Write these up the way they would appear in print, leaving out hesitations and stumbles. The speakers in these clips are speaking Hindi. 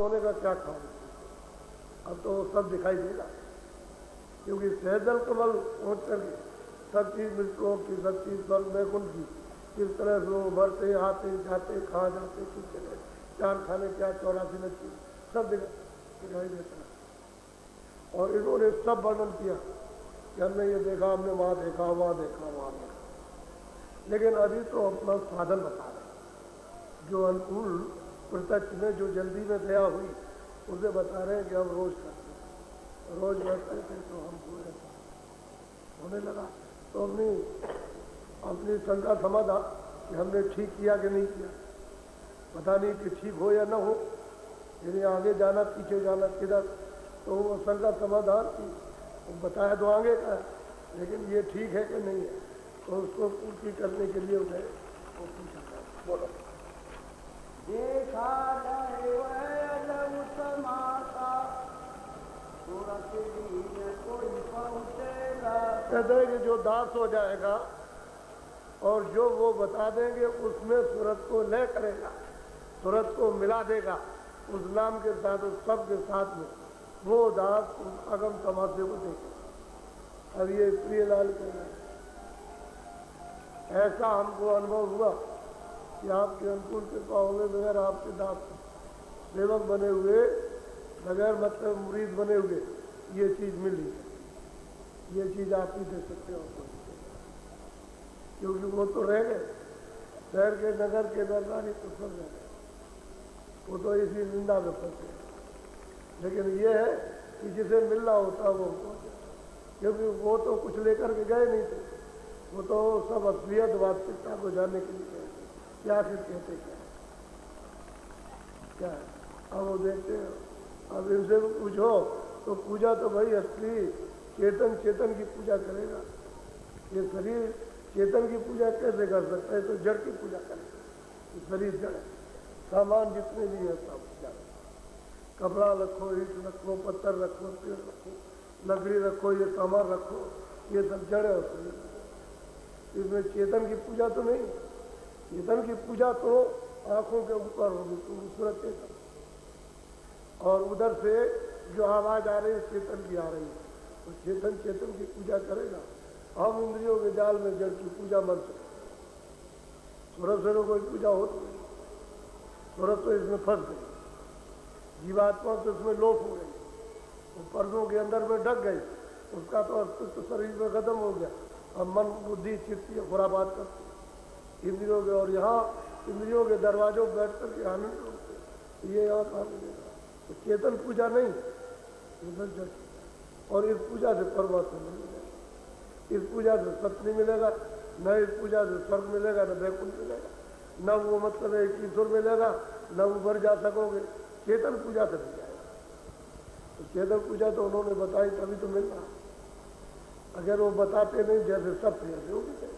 होने का क्या खाओ, अब तो सब दिखाई देगा, क्योंकि सहजल कमल पहुँच करके सब चीज़ मृत्युओं की, सब चीज़ स्वर्ग वैकुंठ की, किस तरह से वो बढ़ते आते जाते, कहाँ जाते, किस जगह, चार खाने क्या 84 नची, सब दिखाई देता है। और इन्होंने सब वर्णन किया कि हमने ये देखा, हमने वहाँ देखा, वहाँ देखा, वहाँ देखा। लेकिन अभी तो अपना साधन बता रहे, जो अनुकूल प्रत्यक्ष में जो जल्दी में दया हुई उसे बता रहे हैं कि हम रोज करते हैं, रोज बैठते थे तो हमको ऐसा होने लगा। तो अपनी शंका समाधान कि हमने ठीक किया कि नहीं किया, पता नहीं कि ठीक हो या ना हो, यदि आगे जाना पीछे जाना किधर, तो वो शंका समाधान की वो बताया तो आगे का है, लेकिन ये ठीक है कि नहीं है, तो उसको पूर्ति करने के लिए उन्हें वो पूछा। बोलो। देखा जाए वह समाता कोई पहुँचेगा। कहते हैं कि जो दास हो जाएगा और जो वो बता देंगे उसमें सूरत को ले करेगा, सूरत को मिला देगा उस नाम के साथ, उस सब के साथ में, वो दास उस अगम तमाशे को देखेगा। अब ये प्रियलाल कह रहे हैं, ऐसा हमको अनुभव हुआ कि आपके अनुकूल कृपा होने बगैर आपके दास सेवक बने हुए, बगैर मतलब मुरीद बने हुए ये चीज़ मिली, ये चीज़ आप ही दे सकते हो, क्योंकि वो तो रह गए, शहर के नगर के दरबारी तो सब रह गए, वो तो इसी निंदा में फंसे। लेकिन ये है कि जिसे मिलना होता वो पहुँचे, क्योंकि वो तो कुछ लेकर के गए नहीं थे, वो तो सब असलियत वास्तविकता को जानने के लिए गए। क्या फिर कहते क्या है, अब वो देखते हैं। अब इनसे पूछो तो पूजा तो भाई असली चेतन की पूजा करेगा। ये शरीर चेतन की पूजा कैसे कर सकता है, तो जड़ की पूजा करेगा। शरीर जड़ है, सामान जितने भी है सब जड़, कपड़ा रखो, ईट रखो, पत्थर रखो, पेड़ रखो, लकड़ी रखो, ये सामान रखो, ये सब जड़ है शरीर। इसमें चेतन की पूजा तो नहीं, चेतन की पूजा तो आंखों के ऊपर होगी, तो सूरत चेतन, और उधर से जो आवाज आ रही है चेतन की आ रही है, तो चेतन की पूजा करेगा। हम इंद्रियों के जाल में जड़ की पूजा मन से, सूरत से तो कोई पूजा होती नहीं, सूरत तो इसमें फंस गई, जीवात्मा तो इसमें लोप हो गई, वो पर्दों के अंदर में ढक गई, उसका तो अस्तित्व शरीर में खत्म हो गया। अब मन बुद्धि चित्त खुराबात करती इंद्रियों के, और यहाँ इंद्रियों के दरवाजों पर बैठ करके आनंद होते, ये और आनंद। तो चेतन पूजा नहीं, चेतन जड़, और इस पूजा से परमात्मा नहीं मिलेगा, इस पूजा से सत्य नहीं मिलेगा, न इस पूजा से स्वर्ग मिलेगा, न वैकुंठ मिलेगा, न वो मतलब एक ईश्वर मिलेगा, न ऊपर जा सकोगे। चेतन पूजा से मिल जाएगा। तो चेतन पूजा तो उन्होंने बताई तभी तो मिल रहा, अगर वो बताते नहीं, जैसे सब थे ऐसे वो भी थे,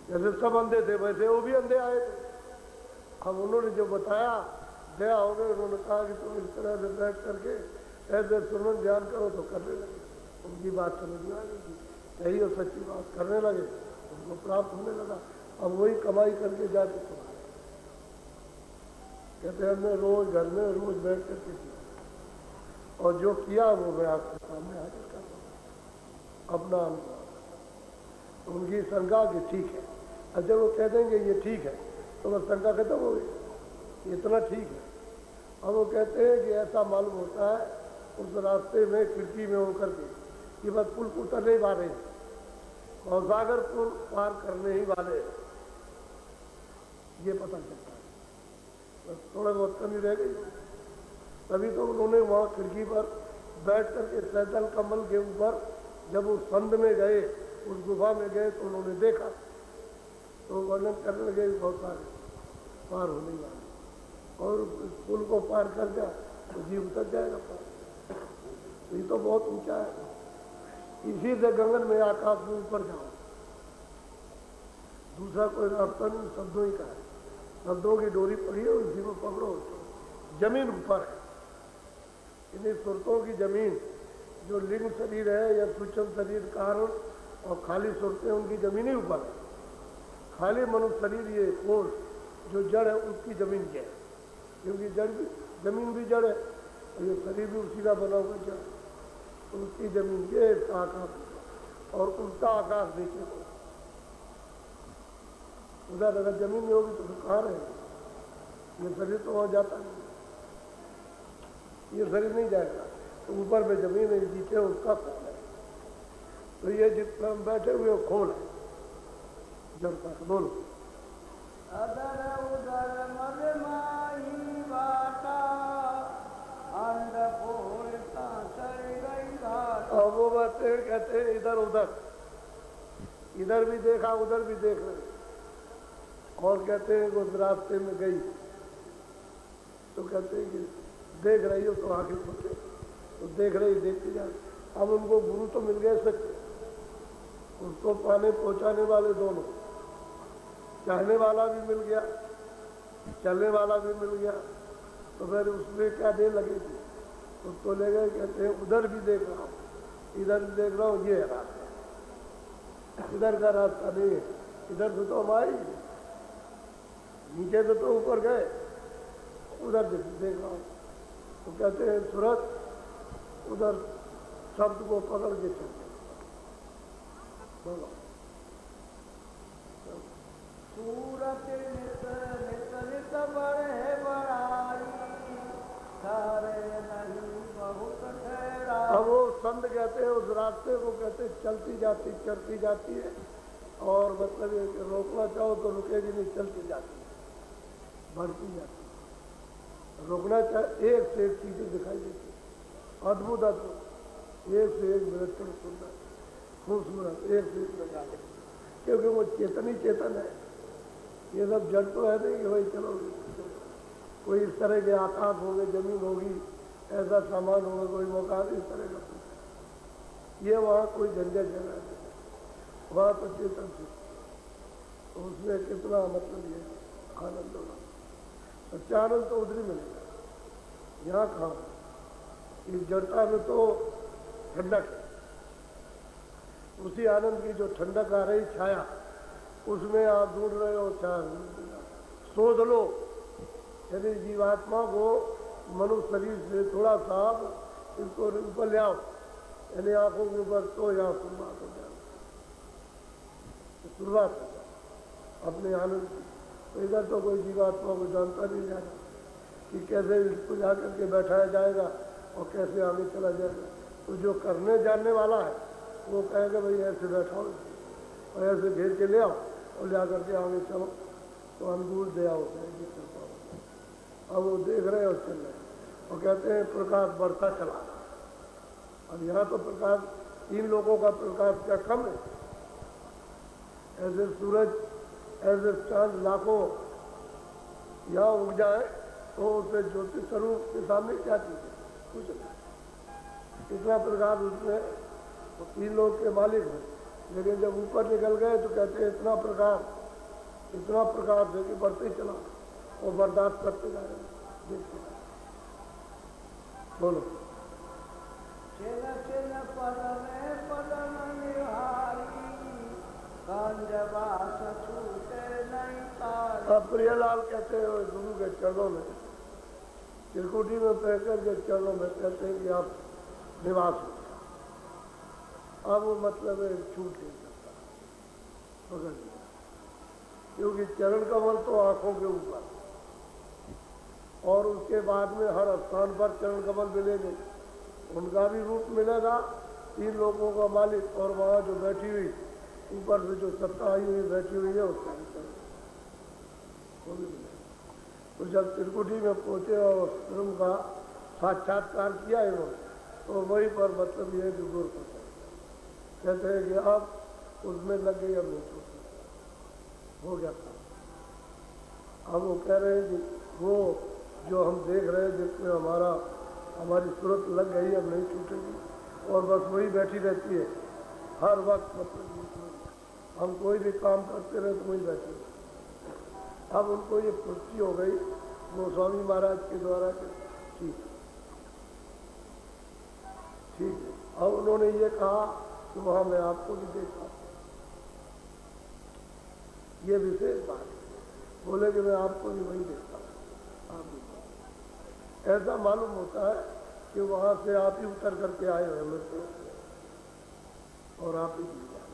जैसे सब अंधे थे वैसे वो भी अंधे आए थे। अब उन्होंने जो बताया दया हो गए, उन्होंने कहा कि तुम इस तरह से बैठ करके ऐसे सुनन ध्यान करो, तो करने लगे, उनकी बात समझ में आ गई, सही और सच्ची बात करने लगे, उनको प्राप्त होने लगा। अब वही कमाई करके जाके सुना, कहते हमने रोज घर में रोज बैठ करके किया, और जो किया वो मैं आपके सामने हाजिर कर रहा हूँ, अपना अनुभव। उनकी शंका कि ठीक है, और जब वो कह देंगे ये ठीक है, तो वह शंका खत्म हो गई, इतना ठीक है। अब वो कहते हैं कि ऐसा मालूम होता है उस रास्ते में खिड़की में होकर के कि बस पुल उतरने ही वाले हैं, और सागर पुल पार करने ही वाले हैं, ये पता चलता है। बस थोड़ा बहुत कमी रह गई, तभी तो उन्होंने वहाँ खिड़की पर बैठ करके सैतल कमल के ऊपर जब उस संद में गए, उस गुफा में गए, तो उन्होंने देखा, तो वर्णन करने लगे बहुत सारे पार होने वाले, और पुल को पार कर जाए तो जीव उतर जाएगा पार। तो ये तो बहुत ऊंचा है, इसी से गगन में आकाश में ऊपर जाओ, दूसरा कोई रास्ता नहीं, शब्दों ही का है, शब्दों की डोरी पड़ी है, उसी को पकड़ो, तो जमीन ऊपर है। इन्हीं सुरतों की जमीन जो लिंग शरीर है या सूक्ष्म शरीर कारण और खाली सुरतें, उनकी जमीन ही ऊपर है। खाली मनुष्य शरीर ये कोष जो जड़ है उसकी जमीन क्या है, क्योंकि जड़ भी जमीन भी जड़ है, ये शरीर भी उसी का बना हुआ जड़, तो उसकी जमीन ये आकाश और उसका आकाश नीचे को। उधर अगर जमीन नहीं होगी तो फिर कहाँ रहेगा? ये शरीर तो वहाँ जाता नहीं, ये शरीर नहीं जाएगा। तो ऊपर में जमीन है, नीचे उसका खोल है। तो ये जितना हम बैठे हुए खोल है जड़ता। बोलो अदर उदर मदमाही बाटा अंडकोर चढ़ गई घाट। और वो बातें कहते हैं इधर उधर, इधर भी देखा उधर भी देख रहे, और कहते हैं उस रास्ते में गई, तो कहते हैं कि देख रही हो तो आंखें खोले, तो देख रही देखती जा। अब उनको गुरु तो मिल गए सच्चे, उसको पाने पहुंचाने वाले दोनों, चाहने वाला भी मिल गया, चलने वाला भी मिल गया। तो फिर उसमें क्या देर लगेगी? उसको ले गए, कहते हैं उधर भी देख रहा हूँ, इधर भी देख रहा हूँ, ये है रास्ता, इधर का रास्ता नहीं है, इधर से तो हम आए, नीचे से तो ऊपर गए, उधर देख रहा हूँ। तो कहते हैं सूरत उधर शब्द को पकड़ के चलते। बोलो सूरत नित नित नित बढ़े बड़ाई, सारे नहीं बहुत ठहरा। अब वो संत कहते हैं उस रास्ते को कहते हैं चलती जाती चलती जाती है, और मतलब ये कि रोकना चाहो तो रुकेगी नहीं, चलती जाती है, बढ़ती जाती है। रोकना चाहे एक से एक चीजें दिखाई देती है, अद्भुत अद्भुत, एक से एक विलक्षण सुंदर खूबसूरत, एक से एक नजारे, क्योंकि वो चेतन ही चेतन है। ये सब जड़ तो है नहीं कि भाई चलो कोई इस तरह के आकाश होंगे, जमीन होगी, ऐसा सामान होगा, कोई मौका इस तरह का। ये वहाँ कोई झंझट जगह नहीं, वहाँ तो चेतन थी, तो उसमें कितना मतलब ये आनंद होगा। अच्छा आनंद तो उधर ही मिलेगा, यहाँ कहाँ? इस जड़ता में तो ठंडक है, उसी आनंद की जो ठंडक आ रही छाया, उसमें आप ढूंढ रहे हो छाया, शोध लो। यदि जीवात्मा को मनुष्य शरीर से थोड़ा सा इसको ऊपर ले आओ, यानी आंखों के ऊपर, तो यहाँ शुरुआत हो जाए, शुरुआत हो जाए अपने आनंद की। तो इधर तो कोई जीवात्मा को जानता नहीं जाएगा कि कैसे इसको जा करके बैठाया जाएगा और कैसे आगे चला जाएगा। तो जो करने जानने वाला है वो कहेगा भाई ऐसे बैठाओ और ऐसे घेर के ले आओ और ले करके आगे चलो, तो अनुकूल दया होता है, चलता होता है। अब वो देख रहे और चल रहे और कहते हैं प्रकाश बढ़ता चला। अब यहाँ तो प्रकाश इन लोगों का प्रकाश क्या कम है? ऐसे सूरज ऐसे चांद लाखों यहाँ उग जाए तो उसे ज्योति स्वरूप के सामने क्या चीज है? कुछ नहीं, इतना प्रकाश उसमें तो 3 लोग के मालिक हैं। लेकिन जब ऊपर निकल गए तो कहते हैं इतना प्रकाश है कि बढ़ते ही चला और बर्दाश्त करते जा रहे, देखते जा। बोलो चिन चिन पदम निहारी, कंजबास छूटे नहीं तारी। अब प्रियलाल कहते हैं गुरु के चरणों में, त्रिकुटी में पैकर के चरणों में कहते हैं कि आप निवास हो। अब वो मतलब है छूट नहीं सकता, पकड़ लिया, क्योंकि चरण कमल तो आंखों के ऊपर, और उसके बाद में हर स्थान पर चरण कमल मिलेंगे, उनका भी रूप मिलेगा, 3 लोगों का मालिक, और वहाँ जो बैठी हुई ऊपर से जो सत्ता आई हुई बैठी हुई है उसका भी चरण वो भी मिलेगा। तो जब त्रिकुटी में पहुँचे और स्वयं का साक्षात्कार किया इन्होंने, तो वहीं पर मतलब ये गुरु को कहते हैं कि अब उसमें लग गई, अब नहीं छूट हो गया था। अब वो कह रहे हैं कि वो जो हम देख रहे हैं जिसमें हमारी सूरत लग गई, अब नहीं छूटेगी, और बस वही बैठी रहती है हर वक्त, मतलब हम कोई भी काम करते रहे तो वही बैठे। अब उनको ये पुष्टि हो गई गोस्वामी महाराज के द्वारा कि ठीक है। अब उन्होंने ये कहा कि वहाँ मैं आपको भी देखा, ये विशेष बात है। बोले कि मैं आपको भी वही देखता हूँ, आप भी। ऐसा मालूम होता है कि वहाँ से आप ही उतर करके आए हुए मिलते और आप ही जी जाए।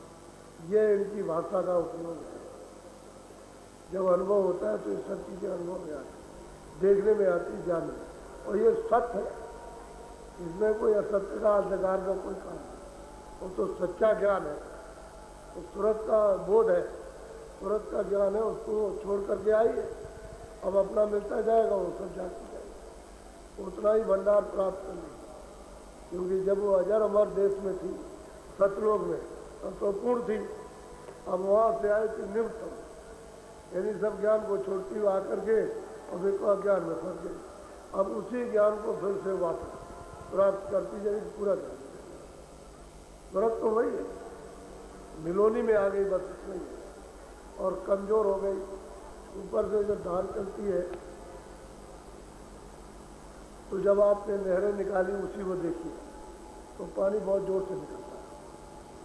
ये इनकी भाषा का उपयोग है। जब अनुभव होता है तो ये सब चीज़ें अनुभव में आती, देखने में आती, ज्ञान में। और ये सत्य है, इसमें कोई असत्य का अंधकार का कोई काम नहीं। वो तो सच्चा ज्ञान है, तो तुरंत का बोध है, तुरंत का ज्ञान है, उसको छोड़ करके आइए। अब अपना मिलता जाएगा, वो सब जाती जाएगी, उतना ही भंडार प्राप्त कर लेगी। क्योंकि जब वो अजर अमर देश में थी, सतलोक में, तब तो पूर्ण थी। अब वहाँ से आए थे निम्न, यानी सब ज्ञान को छोड़ती हुई आकर के और एक अज्ञान में फंस गई। अब उसी ज्ञान को फिर से वापस प्राप्त करती जाएगी, पूरा कर तुरंत तो वही है, मिलोनी में आ गई, बस इतना ही है। और कमजोर हो गई, ऊपर से जब धार चलती है तो जब आपने नहरें निकाली उसी को देखी तो पानी बहुत जोर से निकलता है,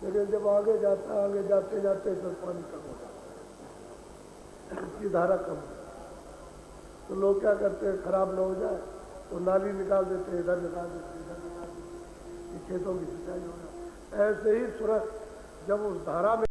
लेकिन जब आगे जाता है, आगे जाते जाते फिर पानी कम हो जाता है, उसकी धारा कम हो जाती है। तो लोग क्या करते हैं, खराब न हो जाए तो नाली निकाल देते, इधर निकाल देते, इधर निकाल देते, खेतों की सिंचाई हो जाए। ऐसे ही सूरज जब उस धारा में